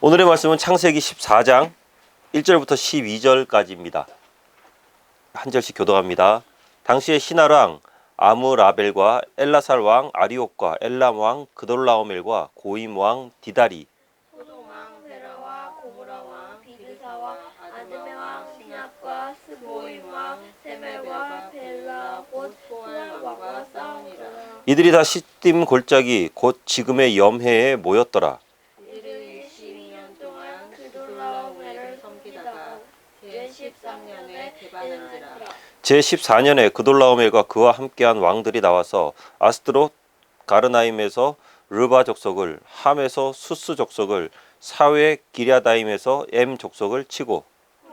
오늘의 말씀은 창세기 14장 1절부터 12절까지입니다. 한 절씩 교독합니다. 당시에 시나랑 아므라벨과 엘라살 왕 아리옥과 엘람 왕 그돌라오멜과 고임 왕 디다리, 소돔 왕 베라와 고모라 왕 비드사와 아드메 왕 시납과 스보임 왕 세멜과 벨라 곧 소알 왕과 싸우니라. 이들이 다 시딤 골짜기 곧 지금의 염해에 모였더라. 이들이 12년 동안 그돌라오멜을 섬기다가 제13년에 배반한지라. 제14년에 그돌라오멜과 그와 함께한 왕들이 나와서 아스드롯 가르나임에서 르바 족속을, 함에서 수스 족속을, 사웨 기랴다임에서 엠 족속을 치고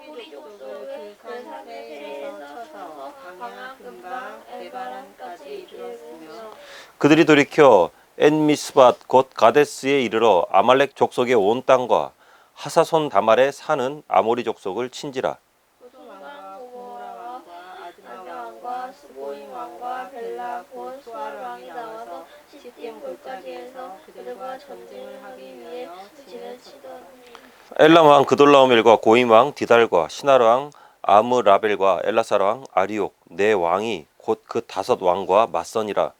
우리 족속은 그 상태에서 쳐서 방향 금방 에바란까지 이르렀으며 그들이 돌이켜 엔미스밧 곧 가데스에 이르러 아말렉 족속의 온 땅과 하사손 다말에 사는 아모리 족속을 친지라. 소돔 왕과 고모라 왕과 아드메 왕과 스보임 왕과 벨라 곧 소알 왕이 나와서 시딤 골짜기에서 그들과 전쟁을 하기 위하여 진을 치더니 엘람 왕 그돌라오멜과 고임 왕 디달과 시나르 왕 아므라벨과 엘라살 왕 아리옥 네 왕이 곧 그 5 왕과 맞서니라.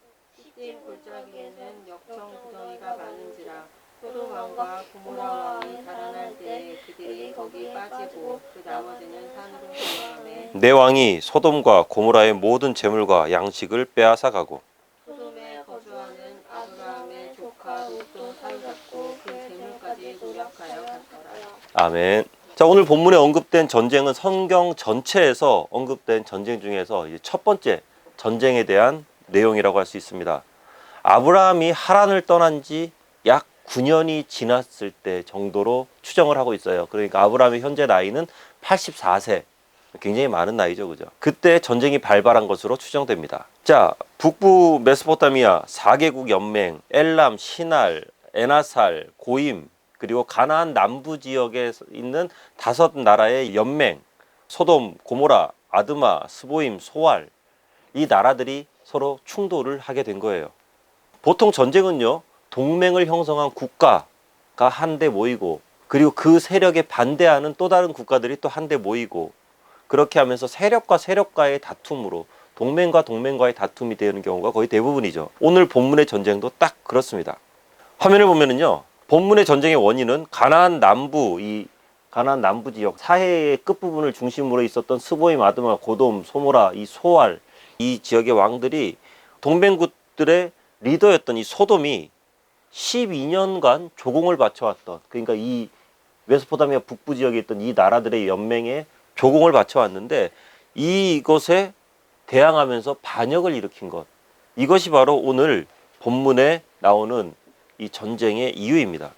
시딤 골짜기에는 역청 구덩이가 많은지라. 소돔 왕과 고모라 왕이 달아날 때 그들이 거기 빠지고 그 나머지는 산으로 돌아가매 네 왕이 소돔과 고모라의 모든 재물과 양식을 빼앗아 가고 소돔에 거주하는 아브라함의 조카 롯도 사로잡고 그 재물까지 노력하여 갔더라. 아멘. 자, 오늘 본문에 언급된 전쟁은 성경 전체에서 언급된 전쟁 중에서 이제 첫 번째 전쟁에 대한 내용이라고 할 수 있습니다. 아브라함이 하란을 떠난 지 약 9년이 지났을 때 정도로 추정을 하고 있어요. 그러니까 아브라함의 현재 나이는 84세. 굉장히 많은 나이죠, 그죠? 그때 전쟁이 발발한 것으로 추정됩니다. 자, 북부 메소포타미아 4개국 연맹, 엘람, 시날, 에나살, 고임, 그리고 가나안 남부 지역에 있는 5 나라의 연맹, 소돔, 고모라, 아드마, 스보임, 소알, 이 나라들이 서로 충돌을 하게 된 거예요. 보통 전쟁은요, 동맹을 형성한 국가가 한데 모이고, 그리고 그 세력에 반대하는 또 다른 국가들이 또 한데 모이고, 그렇게 하면서 세력과 세력과의 다툼으로 동맹과 동맹과의 다툼이 되는 경우가 거의 대부분이죠. 오늘 본문의 전쟁도 딱 그렇습니다. 화면을 보면은요, 본문의 전쟁의 원인은 가나안 남부, 이 가나안 남부 지역 사해의 끝부분을 중심으로 있었던 스보임, 아드마, 고돔, 소모라, 이 소알, 이 지역의 왕들이 동맹국들의 리더였던 이 소돔이 12년간 조공을 바쳐왔던, 그러니까 이 메소포타미아 북부 지역에 있던 이 나라들의 연맹에 조공을 바쳐왔는데 이것에 대항하면서 반역을 일으킨 것, 이것이 바로 오늘 본문에 나오는 이 전쟁의 이유입니다.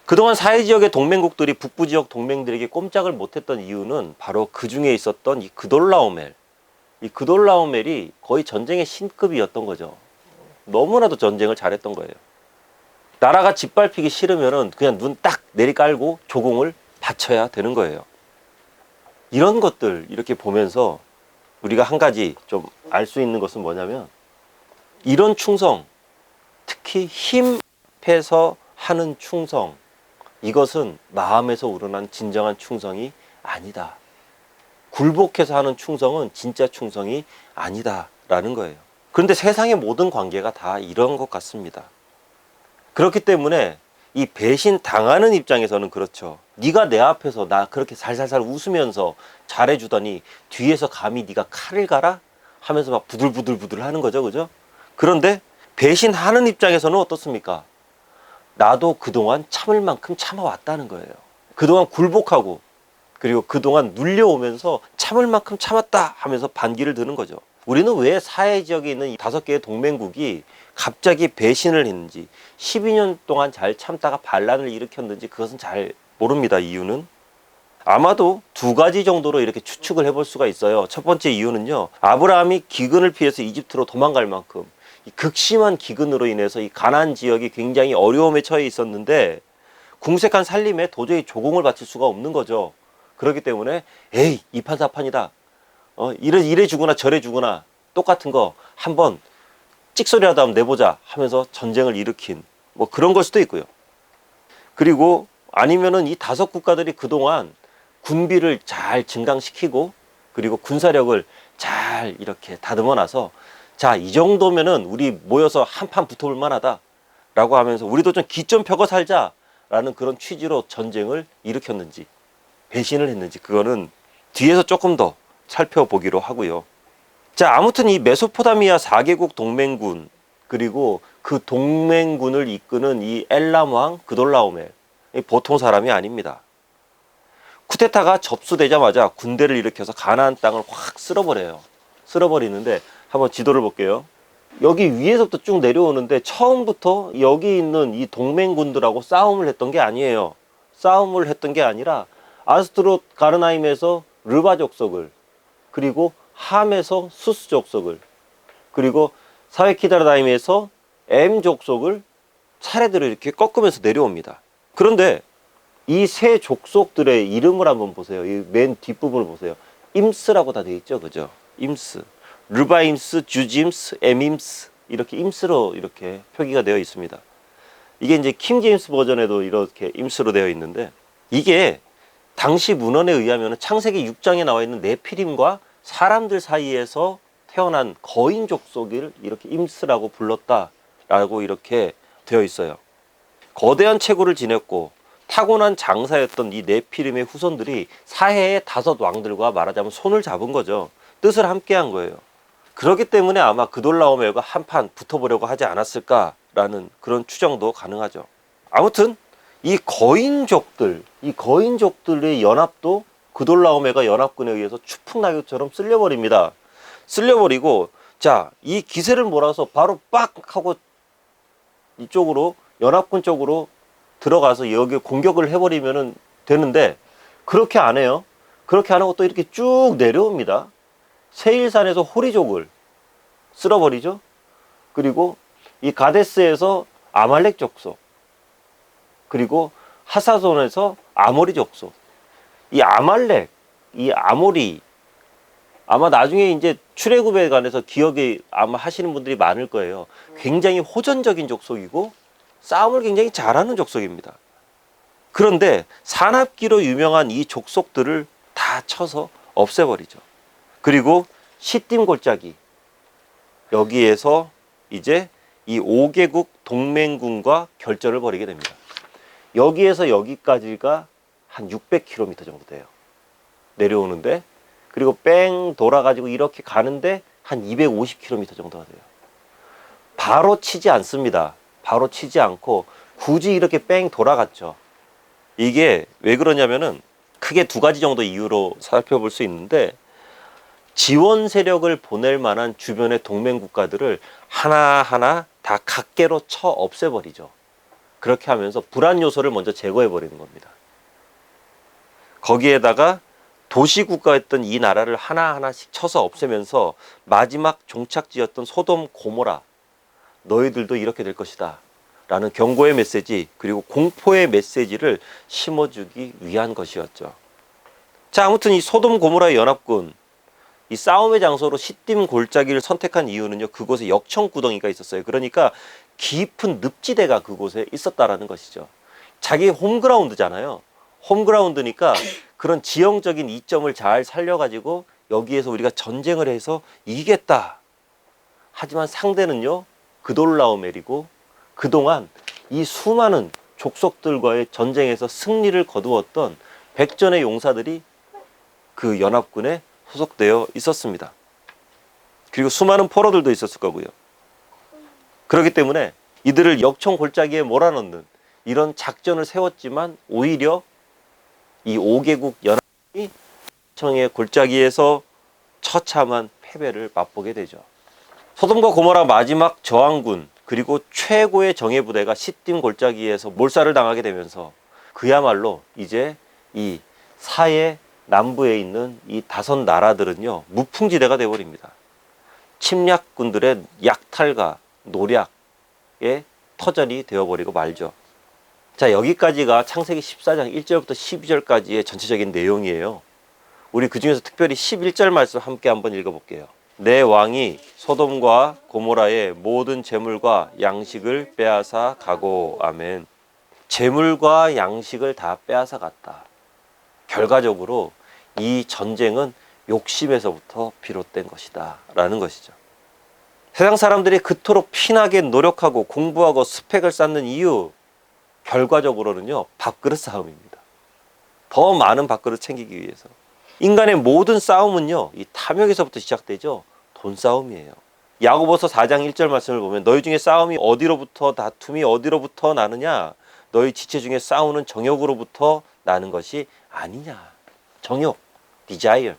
그동안 사해 지역의 동맹국들이 북부 지역 동맹들에게 꼼짝을 못했던 이유는 바로 그 중에 있었던 이 그돌라오멜, 이 그돌라오멜이 거의 전쟁의 신급이었던 거죠. 너무나도 전쟁을 잘했던 거예요. 나라가 짓밟히기 싫으면 그냥 눈 딱 내리깔고 조공을 바쳐야 되는 거예요. 이런 것들 이렇게 보면서 우리가 한 가지 좀 알 수 있는 것은 뭐냐면, 이런 충성, 특히 힘 앞에서 하는 충성, 이것은 마음에서 우러난 진정한 충성이 아니다. 굴복해서 하는 충성은 진짜 충성이 아니다라는 거예요. 그런데 세상의 모든 관계가 다 이런 것 같습니다. 그렇기 때문에 이 배신 당하는 입장에서는 그렇죠. 네가 내 앞에서 나 그렇게 살살살 웃으면서 잘해주더니 뒤에서 감히 네가 칼을 갈아? 하면서 막 부들부들 하는 거죠, 그죠? 그런데 배신하는 입장에서는 어떻습니까? 나도 그동안 참을 만큼 참아왔다는 거예요. 그동안 굴복하고, 그리고 그동안 눌려오면서 참을 만큼 참았다 하면서 반기를 드는 거죠. 우리는 왜 사해 지역에 있는 이 5개의 동맹국이 갑자기 배신을 했는지, 12년 동안 잘 참다가 반란을 일으켰는지 그것은 잘 모릅니다. 이유는 아마도 2가지 정도로 이렇게 추측을 해볼 수가 있어요. 첫 번째 이유는요, 아브라함이 기근을 피해서 이집트로 도망갈 만큼 이 극심한 기근으로 인해서 이 가나안 지역이 굉장히 어려움에 처해 있었는데 궁색한 살림에 도저히 조공을 바칠 수가 없는 거죠. 그렇기 때문에 에이, 이판사판이다, 이래 주거나 저래 주거나 똑같은 거 한번 찍소리라도 한번 내보자 하면서 전쟁을 일으킨 뭐 그런 걸 수도 있고요. 그리고 아니면은 이 다섯 국가들이 그동안 군비를 잘 증강시키고 그리고 군사력을 잘 이렇게 다듬어 놔서 자, 이 정도면은 우리 모여서 한판 붙어볼 만하다 라고 하면서 우리도 좀 기 좀 펴고 살자 라는 그런 취지로 전쟁을 일으켰는지 배신을 했는지 그거는 뒤에서 조금 더 살펴보기로 하고요. 자, 아무튼 이 메소포타미아 4개국 동맹군 그리고 그 동맹군을 이끄는 이 엘람 왕 그돌라오멜 보통 사람이 아닙니다. 쿠데타가 접수되자마자 군대를 일으켜서 가나안 땅을 확 쓸어버려요. 쓸어버리는데 한번 지도를 볼게요. 여기 위에서부터 쭉 내려오는데 처음부터 여기 있는 이 동맹군들하고 싸움을 했던 게 아니에요. 싸움을 했던 게 아니라 아스트롯 가르나임에서 르바 족속을 그리고 함에서 수스 족속을 그리고 사회키다라다임에서 엠 족속을 차례대로 이렇게 꺾으면서 내려옵니다. 그런데 이 세 족속들의 이름을 한번 보세요. 이 맨 뒷부분을 보세요. 임스라고 다 되어 있죠. 그죠? 임스. 르바임스, 주짐스, 에밈스 이렇게 임스로 이렇게 표기가 되어 있습니다. 이게 이제 킹 제임스 버전에도 이렇게 임스로 되어 있는데 이게 당시 문헌에 의하면 창세기 6장에 나와 있는 네피림과 사람들 사이에서 태어난 거인 족속을 이렇게 임스라고 불렀다라고 이렇게 되어 있어요. 거대한 체구를 지녔고 타고난 장사였던 이 네피림의 후손들이 사해의 5 왕들과 말하자면 손을 잡은 거죠. 뜻을 함께 한 거예요. 그렇기 때문에 아마 그돌라오멜과 한판 붙어보려고 하지 않았을까라는 그런 추정도 가능하죠. 아무튼 이 거인족들의 연합도 그돌라오멜과 연합군에 의해서 추풍낙엽처럼 쓸려버립니다. 쓸려버리고 자, 이 기세를 몰아서 바로 빡 하고 이쪽으로 연합군 쪽으로 들어가서 여기 공격을 해버리면 되는데 그렇게 안 해요. 그렇게 안 하고 또 이렇게 쭉 내려옵니다. 세일산에서 호리족을 쓸어버리죠. 그리고 이 가데스에서 아말렉 족속 그리고 하사손에서 아모리 족속 이 아말렉, 이 아모리 아마 나중에 이제 출애굽에 관해서 기억이 아마 하시는 분들이 많을 거예요. 굉장히 호전적인 족속이고 싸움을 굉장히 잘하는 족속입니다. 그런데 산악기로 유명한 이 족속들을 다 쳐서 없애버리죠. 그리고 시딤 골짜기 여기에서 이제 이 5개국 동맹군과 결전을 벌이게 됩니다. 여기에서 여기까지가 한 600km 정도 돼요. 내려오는데 그리고 뺑 돌아가지고 이렇게 가는데 한 250km 정도가 돼요. 바로 치지 않습니다. 바로 치지 않고 굳이 이렇게 뺑 돌아갔죠. 이게 왜 그러냐면은 크게 2가지 정도 이유로 살펴볼 수 있는데 지원 세력을 보낼 만한 주변의 동맹 국가들을 하나하나 다 각계로 쳐 없애버리죠. 그렇게 하면서 불안 요소를 먼저 제거해 버리는 겁니다. 거기에다가 도시국가였던 이 나라를 하나하나씩 쳐서 없애면서 마지막 종착지였던 소돔 고모라 너희들도 이렇게 될 것이다 라는 경고의 메시지 그리고 공포의 메시지를 심어주기 위한 것이었죠. 자, 아무튼 이 소돔 고모라의 연합군 이 싸움의 장소로 시딤 골짜기를 선택한 이유는요, 그곳에 역청구덩이가 있었어요. 그러니까 깊은 늪지대가 그곳에 있었다라는 것이죠. 자기 홈그라운드잖아요. 홈그라운드니까 그런 지형적인 이점을 잘 살려가지고 여기에서 우리가 전쟁을 해서 이기겠다. 하지만 상대는요, 그돌라오멜이고 그동안 이 수많은 족속들과의 전쟁에서 승리를 거두었던 백전의 용사들이 그 연합군에 소속되어 있었습니다. 그리고 수많은 포로들도 있었을 거고요. 그렇기 때문에 이들을 역청 골짜기에 몰아넣는 이런 작전을 세웠지만 오히려 이 5개국 연합이 청의 골짜기에서 처참한 패배를 맛보게 되죠. 소돔과 고모라 마지막 저항군 그리고 최고의 정예부대가 시딤 골짜기에서 몰살을 당하게 되면서 그야말로 이제 이 사해 남부에 있는 이 5 나라들은요 무풍지대가 되어버립니다. 침략군들의 약탈과 노략의 터전이 되어버리고 말죠. 자, 여기까지가 창세기 14장 1절부터 12절까지의 전체적인 내용이에요. 우리 그 중에서 특별히 11절 말씀 함께 한번 읽어볼게요. 내 왕이 소돔과 고모라의 모든 재물과 양식을 빼앗아 가고. 아멘. 재물과 양식을 다 빼앗아 갔다. 결과적으로 이 전쟁은 욕심에서부터 비롯된 것이다 라는 것이죠. 세상 사람들이 그토록 피나게 노력하고 공부하고 스펙을 쌓는 이유, 결과적으로는요, 밥그릇 싸움입니다. 더 많은 밥그릇 챙기기 위해서. 인간의 모든 싸움은요, 이 탐욕에서부터 시작되죠. 돈 싸움이에요. 야고보서 4장 1절 말씀을 보면 너희 중에 싸움이 어디로부터, 다툼이 어디로부터 나느냐? 너희 지체 중에 싸우는 정욕으로부터 나는 것이 아니냐. 정욕, desire.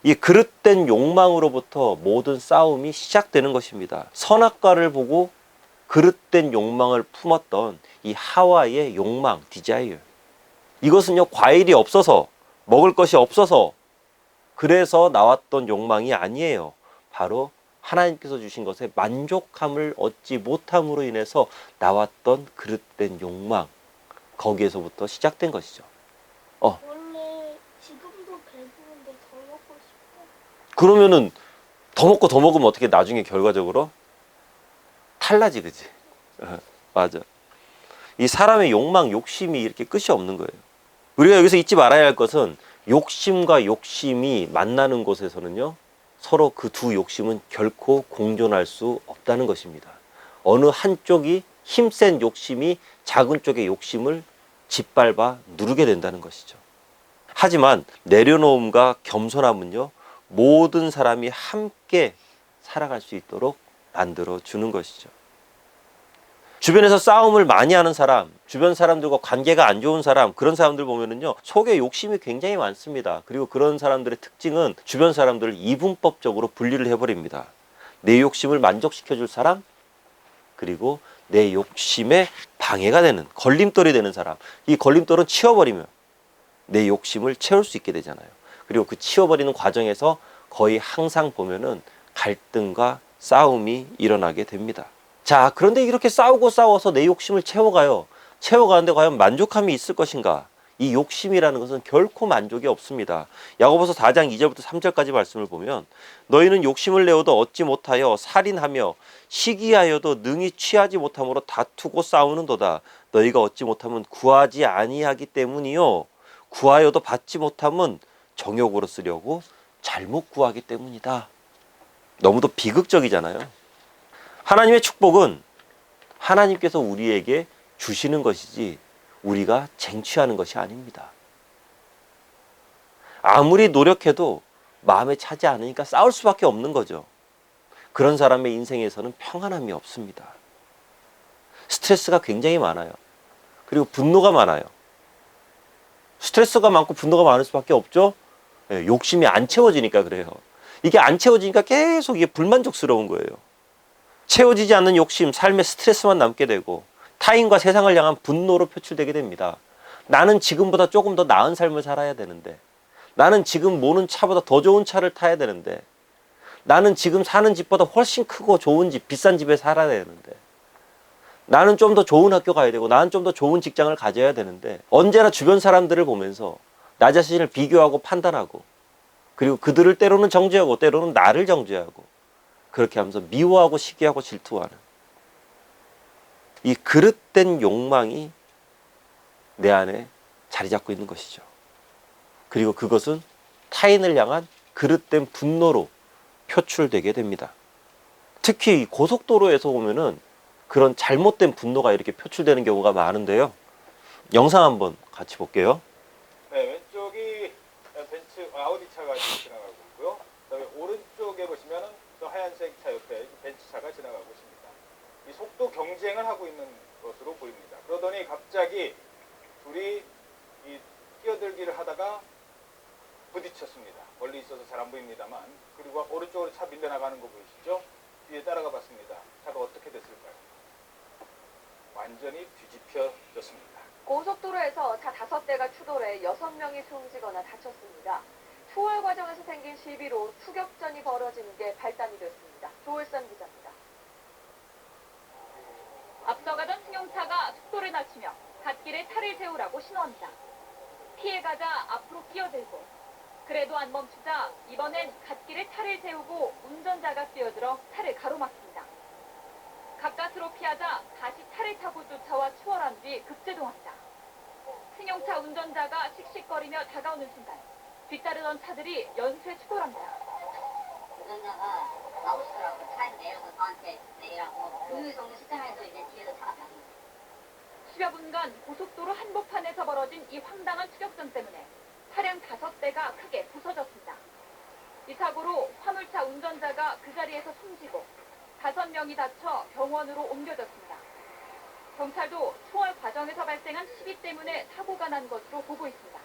이 그릇된 욕망으로부터 모든 싸움이 시작되는 것입니다. 선악과를 보고 그릇된 욕망을 품었던 이 하와의 욕망, desire. 이것은요, 과일이 없어서, 먹을 것이 없어서 그래서 나왔던 욕망이 아니에요. 바로 하나님께서 주신 것에 만족함을 얻지 못함으로 인해서 나왔던 그릇된 욕망, 거기에서부터 시작된 것이죠. 원래 지금도 배부른데 더 먹고 싶어. 그러면은 더 먹고 더 먹으면 어떻게 나중에 결과적으로 탈나지, 그지? 맞아. 이 사람의 욕망, 욕심이 이렇게 끝이 없는 거예요. 우리가 여기서 잊지 말아야 할 것은 욕심과 욕심이 만나는 곳에서는요, 서로 그 두 욕심은 결코 공존할 수 없다는 것입니다. 어느 한쪽이 힘센 욕심이 작은 쪽의 욕심을 짓밟아 누르게 된다는 것이죠. 하지만 내려놓음과 겸손함은요, 모든 사람이 함께 살아갈 수 있도록 만들어 주는 것이죠. 주변에서 싸움을 많이 하는 사람, 주변 사람들과 관계가 안 좋은 사람, 그런 사람들 보면은요, 속에 욕심이 굉장히 많습니다. 그리고 그런 사람들의 특징은 주변 사람들을 이분법적으로 분리를 해버립니다. 내 욕심을 만족시켜줄 사람, 그리고 내 욕심에 방해가 되는, 걸림돌이 되는 사람. 이 걸림돌은 치워버리면 내 욕심을 채울 수 있게 되잖아요. 그리고 그 치워버리는 과정에서 거의 항상 보면은 갈등과 싸움이 일어나게 됩니다. 자, 그런데 이렇게 싸워서 내 욕심을 채워가요. 채워가는데 과연 만족함이 있을 것인가? 이 욕심이라는 것은 결코 만족이 없습니다. 야고보서 4장 2절부터 3절까지 말씀을 보면 너희는 욕심을 내어도 얻지 못하여 살인하며 시기하여도 능히 취하지 못함으로 다투고 싸우는도다. 너희가 얻지 못하면 구하지 아니하기 때문이요. 구하여도 받지 못함은 정욕으로 쓰려고 잘못 구하기 때문이다. 너무도 비극적이잖아요. 하나님의 축복은 하나님께서 우리에게 주시는 것이지 우리가 쟁취하는 것이 아닙니다. 아무리 노력해도 마음에 차지 않으니까 싸울 수밖에 없는 거죠. 그런 사람의 인생에서는 평안함이 없습니다. 스트레스가 굉장히 많아요. 그리고 분노가 많아요. 스트레스가 많고 분노가 많을 수밖에 없죠. 욕심이 안 채워지니까 그래요. 이게 안 채워지니까 계속 이게 불만족스러운 거예요. 채워지지 않는 욕심, 삶의 스트레스만 남게 되고 타인과 세상을 향한 분노로 표출되게 됩니다. 나는 지금보다 조금 더 나은 삶을 살아야 되는데, 나는 지금 모는 차보다 더 좋은 차를 타야 되는데, 나는 지금 사는 집보다 훨씬 크고 좋은 집, 비싼 집에 살아야 되는데, 나는 좀 더 좋은 학교 가야 되고, 나는 좀 더 좋은 직장을 가져야 되는데, 언제나 주변 사람들을 보면서 나 자신을 비교하고 판단하고, 그리고 그들을 때로는 정죄하고 때로는 나를 정죄하고, 그렇게 하면서 미워하고 시기하고 질투하는 이 그릇된 욕망이 내 안에 자리 잡고 있는 것이죠. 그리고 그것은 타인을 향한 그릇된 분노로 표출되게 됩니다. 특히 고속도로에서 보면은 그런 잘못된 분노가 이렇게 표출되는 경우가 많은데요. 영상 한번 같이 볼게요. 네, 왼쪽이 벤츠 아우디 차가 지나가고 있고요. 그다음에 오른쪽에 보시면은 저 하얀색 차 옆에 벤츠 차가 지나가고 있습니다. 이 속도 경쟁을 하고 있는 것으로 보입니다. 그러더니 갑자기 둘이 이 끼어들기를 하다가 부딪혔습니다. 멀리 있어서 잘 안 보입니다만. 그리고 오른쪽으로 차 밀려나가는 거 보이시죠? 뒤에 따라가 봤습니다. 차가 어떻게 됐을까요? 완전히 뒤집혀졌습니다. 고속도로에서 차 5대가 추돌해 6명이 숨지거나 다쳤습니다. 투월 과정에서 생긴 시비로 추격전이 벌어지는 게 발단이 됐습니다. 조을선 기자입니다. 앞서가던 승용차가 속도를 낮추며 갓길에 차를 세우라고 신호합니다. 피해가자 앞으로 끼어들고, 그래도 안 멈추자 이번엔 갓길에 차를 세우고 운전자가 뛰어들어 차를 가로막습니다. 가까스로 피하자 다시 차를 타고 쫓아와 추월한 뒤 급제동합니다. 승용차 운전자가 씩씩거리며 다가오는 순간 뒤따르던 차들이 연쇄 추돌합니다. 운전자가 나오시더라고. 차에서 내려서 저한테 내리라고. 그 정도 시점에서 이제 뒤에서 차가 면 수여 분간 고속도로 한복판에서 벌어진 이 황당한 추격전 때문에 차량 5대가 크게 부서졌습니다. 이 사고로 화물차 운전자가 그 자리에서 숨지고 5명이 다쳐 병원으로 옮겨졌습니다. 경찰도 추월 과정에서 발생한 시비 때문에 사고가 난 것으로 보고 있습니다.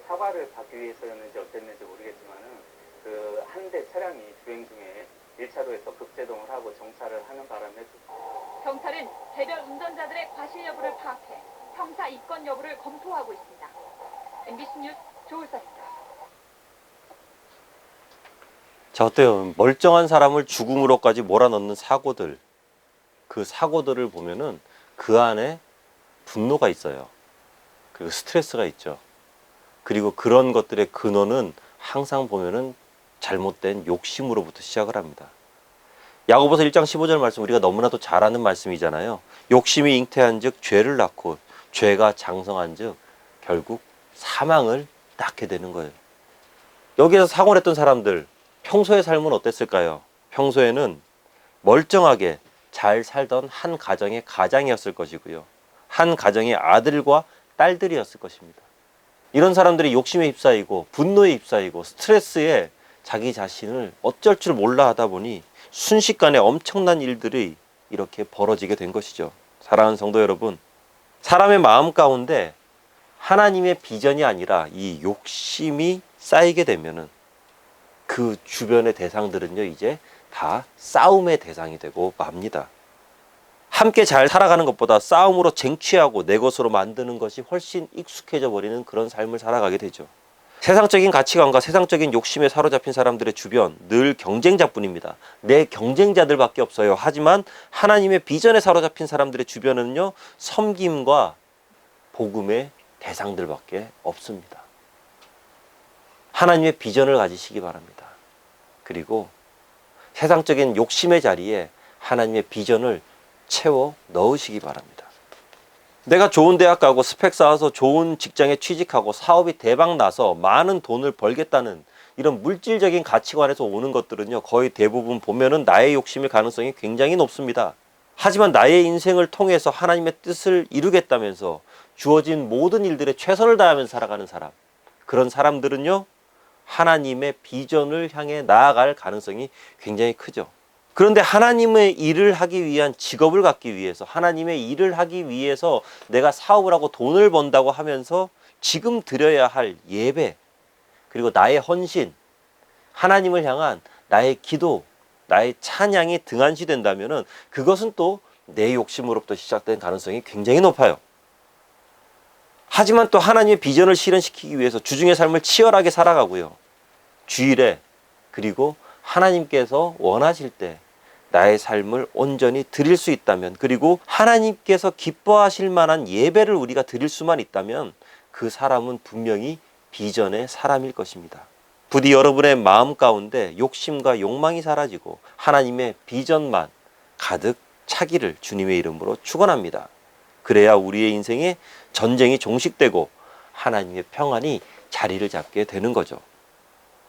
사과를 받기 위해서였는지 어땠는지 모르겠지만은 그 한 대 차량이 주행 중에 1차로에서 급제동을 하고 정차를 하는 바람에 경찰은 개별 운전자들의 과실 여부를 파악해 형사 입건 여부를 검토하고 있습니다. MBC 뉴스 조울사입니다. 자, 어때요? 멀쩡한 사람을 죽음으로까지 몰아넣는 사고들, 그 사고들을 보면은 그 안에 분노가 있어요. 그리고 스트레스가 있죠. 그리고 그런 것들의 근원은 항상 보면은 잘못된 욕심으로부터 시작을 합니다. 야고보서 1장 15절 말씀 우리가 너무나도 잘 아는 말씀이잖아요. 욕심이 잉태한 즉 죄를 낳고 죄가 장성한 즉 결국 사망을 낳게 되는 거예요. 여기에서 사고를 했던 사람들 평소의 삶은 어땠을까요? 평소에는 멀쩡하게 잘 살던 한 가정의 가장이었을 것이고요. 한 가정의 아들과 딸들이었을 것입니다. 이런 사람들이 욕심에 휩싸이고 분노에 휩싸이고 스트레스에 자기 자신을 어쩔 줄 몰라 하다 보니 순식간에 엄청난 일들이 이렇게 벌어지게 된 것이죠. 사랑하는 성도 여러분, 사람의 마음 가운데 하나님의 비전이 아니라 이 욕심이 쌓이게 되면은 그 주변의 대상들은요, 이제 다 싸움의 대상이 되고 맙니다. 함께 잘 살아가는 것보다 싸움으로 쟁취하고 내 것으로 만드는 것이 훨씬 익숙해져 버리는 그런 삶을 살아가게 되죠. 세상적인 가치관과 세상적인 욕심에 사로잡힌 사람들의 주변 늘 경쟁자뿐입니다. 내 경쟁자들밖에 없어요. 하지만 하나님의 비전에 사로잡힌 사람들의 주변은요, 섬김과 복음의 대상들밖에 없습니다. 하나님의 비전을 가지시기 바랍니다. 그리고 세상적인 욕심의 자리에 하나님의 비전을 채워 넣으시기 바랍니다. 내가 좋은 대학 가고 스펙 쌓아서 좋은 직장에 취직하고 사업이 대박 나서 많은 돈을 벌겠다는 이런 물질적인 가치관에서 오는 것들은요, 거의 대부분 보면은 나의 욕심일 가능성이 굉장히 높습니다. 하지만 나의 인생을 통해서 하나님의 뜻을 이루겠다면서 주어진 모든 일들에 최선을 다하면서 살아가는 사람, 그런 사람들은요, 하나님의 비전을 향해 나아갈 가능성이 굉장히 크죠. 그런데 하나님의 일을 하기 위한 직업을 갖기 위해서, 하나님의 일을 하기 위해서 내가 사업을 하고 돈을 번다고 하면서 지금 드려야 할 예배, 그리고 나의 헌신, 하나님을 향한 나의 기도, 나의 찬양이 등한시된다면은 그것은 또 내 욕심으로부터 시작된 가능성이 굉장히 높아요. 하지만 또 하나님의 비전을 실현시키기 위해서 주중의 삶을 치열하게 살아가고요. 주일에, 그리고 하나님께서 원하실 때 나의 삶을 온전히 드릴 수 있다면, 그리고 하나님께서 기뻐하실 만한 예배를 우리가 드릴 수만 있다면 그 사람은 분명히 비전의 사람일 것입니다. 부디 여러분의 마음 가운데 욕심과 욕망이 사라지고 하나님의 비전만 가득 차기를 주님의 이름으로 축원합니다. 그래야 우리의 인생에 전쟁이 종식되고 하나님의 평안이 자리를 잡게 되는 거죠.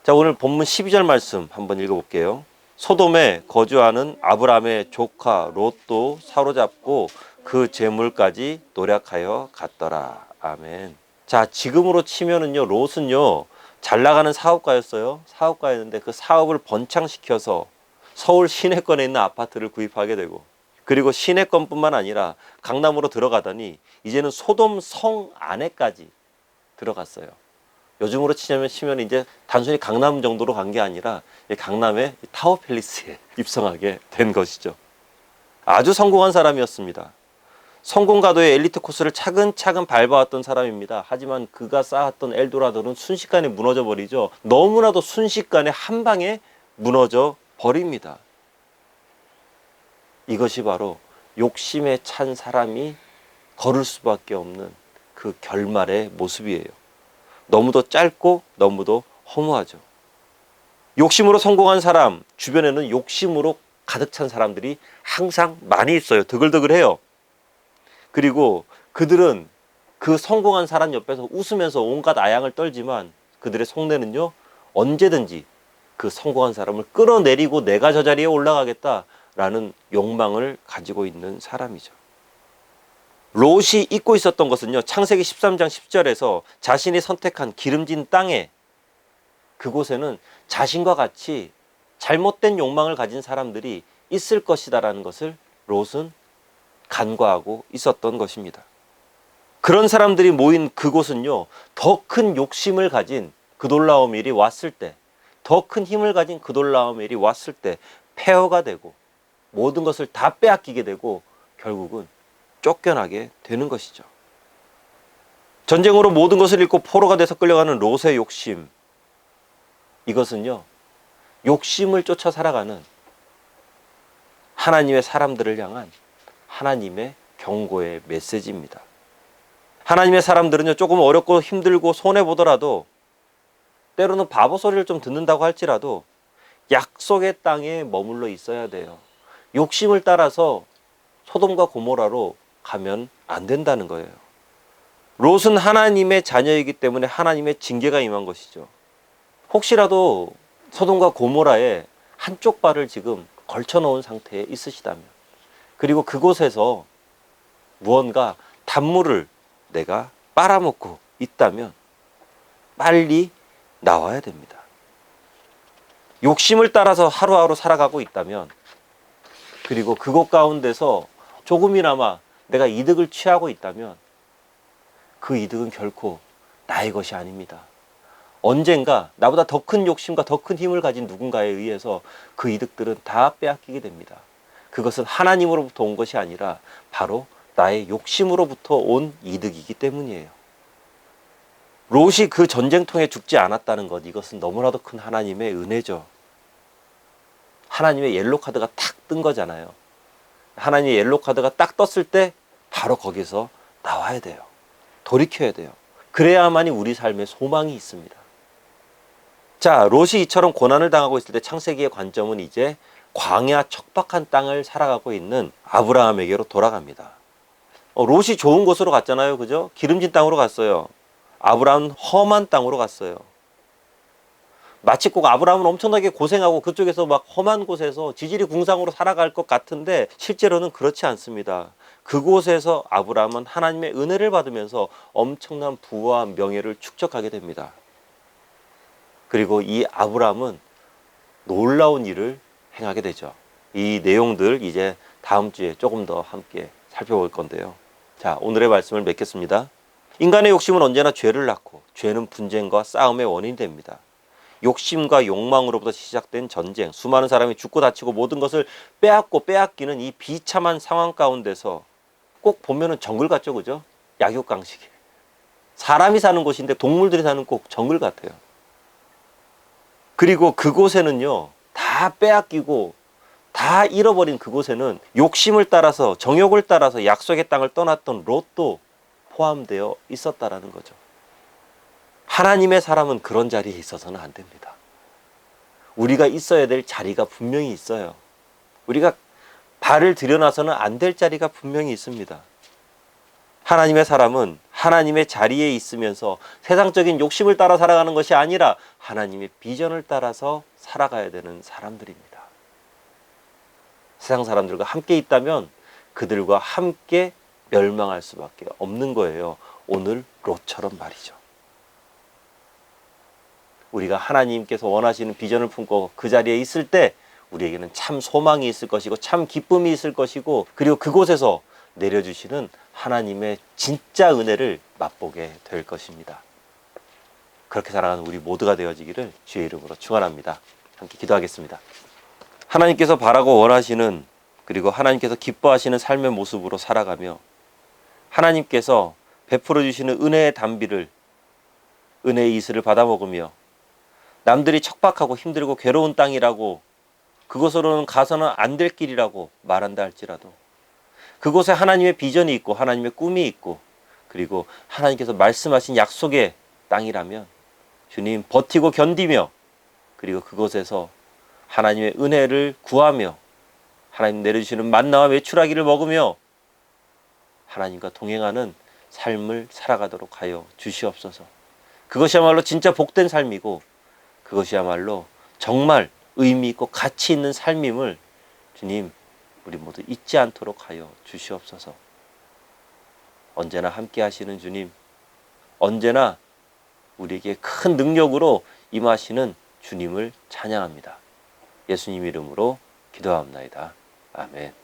자, 오늘 본문 12절 말씀 한번 읽어볼게요. 소돔에 거주하는 아브라함의 조카 롯도 사로잡고 그 재물까지 노력하여 갔더라. 아멘. 자, 지금으로 치면은요, 롯은요, 잘 나가는 사업가였어요. 사업가였는데 그 사업을 번창시켜서 서울 시내권에 있는 아파트를 구입하게 되고, 그리고 시내권뿐만 아니라 강남으로 들어가더니 이제는 소돔 성 안에까지 들어갔어요. 요즘으로 치면 이제 단순히 강남 정도로 간 게 아니라 강남의 타워팰리스에 입성하게 된 것이죠. 아주 성공한 사람이었습니다. 성공가도의 엘리트 코스를 차근차근 밟아왔던 사람입니다. 하지만 그가 쌓았던 엘도라도는 순식간에 무너져 버리죠. 너무나도 순식간에 한 방에 무너져 버립니다. 이것이 바로 욕심에 찬 사람이 걸을 수밖에 없는 그 결말의 모습이에요. 너무도 짧고 너무도 허무하죠. 욕심으로 성공한 사람 주변에는 욕심으로 가득 찬 사람들이 항상 많이 있어요. 드글드글해요. 그리고 그들은 그 성공한 사람 옆에서 웃으면서 온갖 아양을 떨지만 그들의 속내는요, 언제든지 그 성공한 사람을 끌어내리고 내가 저 자리에 올라가겠다라는 욕망을 가지고 있는 사람이죠. 롯이 잊고 있었던 것은요, 창세기 13장 10절에서 자신이 선택한 기름진 땅에, 그곳에는 자신과 같이 잘못된 욕망을 가진 사람들이 있을 것이다라는 것을 롯은 간과하고 있었던 것입니다. 그런 사람들이 모인 그곳은요, 더 큰 욕심을 가진 그돌라오멜이 왔을 때, 더 큰 힘을 가진 그돌라오멜이 왔을 때 폐허가 되고 모든 것을 다 빼앗기게 되고 결국은 쫓겨나게 되는 것이죠. 전쟁으로 모든 것을 잃고 포로가 돼서 끌려가는 롯의 욕심, 이것은요, 욕심을 쫓아 살아가는 하나님의 사람들을 향한 하나님의 경고의 메시지입니다. 하나님의 사람들은요, 조금 어렵고 힘들고 손해보더라도, 때로는 바보 소리를 좀 듣는다고 할지라도 약속의 땅에 머물러 있어야 돼요. 욕심을 따라서 소돔과 고모라로 가면 안 된다는 거예요. 롯은 하나님의 자녀이기 때문에 하나님의 징계가 임한 것이죠. 혹시라도 소돔과 고모라에 한쪽 발을 지금 걸쳐놓은 상태에 있으시다면, 그리고 그곳에서 무언가 단물을 내가 빨아먹고 있다면 빨리 나와야 됩니다. 욕심을 따라서 하루하루 살아가고 있다면, 그리고 그곳 가운데서 조금이나마 내가 이득을 취하고 있다면 그 이득은 결코 나의 것이 아닙니다. 언젠가 나보다 더 큰 욕심과 더 큰 힘을 가진 누군가에 의해서 그 이득들은 다 빼앗기게 됩니다. 그것은 하나님으로부터 온 것이 아니라 바로 나의 욕심으로부터 온 이득이기 때문이에요. 롯이 그 전쟁통에 죽지 않았다는 것, 이것은 너무나도 큰 하나님의 은혜죠. 하나님의 옐로 카드가 탁 뜬 거잖아요. 하나님의 옐로 카드가 딱 떴을 때 바로 거기서 나와야 돼요. 돌이켜야 돼요. 그래야만이 우리 삶에 소망이 있습니다. 자, 롯이 이처럼 고난을 당하고 있을 때 창세기의 관점은 이제 광야 척박한 땅을 살아가고 있는 아브라함에게로 돌아갑니다. 롯이 좋은 곳으로 갔잖아요. 그죠? 기름진 땅으로 갔어요. 아브라함은 험한 땅으로 갔어요. 마치 꼭 아브라함은 엄청나게 고생하고 그쪽에서 막 험한 곳에서 지질이 궁상으로 살아갈 것 같은데 실제로는 그렇지 않습니다. 그곳에서 아브라함은 하나님의 은혜를 받으면서 엄청난 부와 명예를 축적하게 됩니다. 그리고 이 아브라함은 놀라운 일을 행하게 되죠. 이 내용들 이제 다음 주에 조금 더 함께 살펴볼 건데요. 자, 오늘의 말씀을 맺겠습니다. 인간의 욕심은 언제나 죄를 낳고 죄는 분쟁과 싸움의 원인이 됩니다. 욕심과 욕망으로부터 시작된 전쟁, 수많은 사람이 죽고 다치고 모든 것을 빼앗고 빼앗기는 이 비참한 상황 가운데서 꼭 보면은 정글 같죠, 그죠? 약육강식에 사람이 사는 곳인데 동물들이 사는 꼭 정글 같아요. 그리고 그곳에는요, 다 빼앗기고 다 잃어버린 그곳에는 욕심을 따라서, 정욕을 따라서 약속의 땅을 떠났던 롯도 포함되어 있었다라는 거죠. 하나님의 사람은 그런 자리에 있어서는 안 됩니다. 우리가 있어야 될 자리가 분명히 있어요. 우리가 발을 들여놔서는 안 될 자리가 분명히 있습니다. 하나님의 사람은 하나님의 자리에 있으면서 세상적인 욕심을 따라 살아가는 것이 아니라 하나님의 비전을 따라서 살아가야 되는 사람들입니다. 세상 사람들과 함께 있다면 그들과 함께 멸망할 수밖에 없는 거예요. 오늘 롯처럼 말이죠. 우리가 하나님께서 원하시는 비전을 품고 그 자리에 있을 때 우리에게는 참 소망이 있을 것이고 참 기쁨이 있을 것이고, 그리고 그곳에서 내려주시는 하나님의 진짜 은혜를 맛보게 될 것입니다. 그렇게 살아가는 우리 모두가 되어지기를 주의 이름으로 축원합니다. 함께 기도하겠습니다. 하나님께서 바라고 원하시는, 그리고 하나님께서 기뻐하시는 삶의 모습으로 살아가며 하나님께서 베풀어 주시는 은혜의 단비를, 은혜의 이슬을 받아먹으며 남들이 척박하고 힘들고 괴로운 땅이라고, 그곳으로는 가서는 안 될 길이라고 말한다 할지라도 그곳에 하나님의 비전이 있고 하나님의 꿈이 있고, 그리고 하나님께서 말씀하신 약속의 땅이라면 주님 버티고 견디며, 그리고 그곳에서 하나님의 은혜를 구하며 하나님 내려주시는 만나와 메추라기를 먹으며 하나님과 동행하는 삶을 살아가도록 하여 주시옵소서. 그것이야말로 진짜 복된 삶이고 그것이야말로 정말 의미 있고 가치 있는 삶임을 주님 우리 모두 잊지 않도록 하여 주시옵소서. 언제나 함께 하시는 주님, 언제나 우리에게 큰 능력으로 임하시는 주님을 찬양합니다. 예수님 이름으로 기도합니다. 아멘.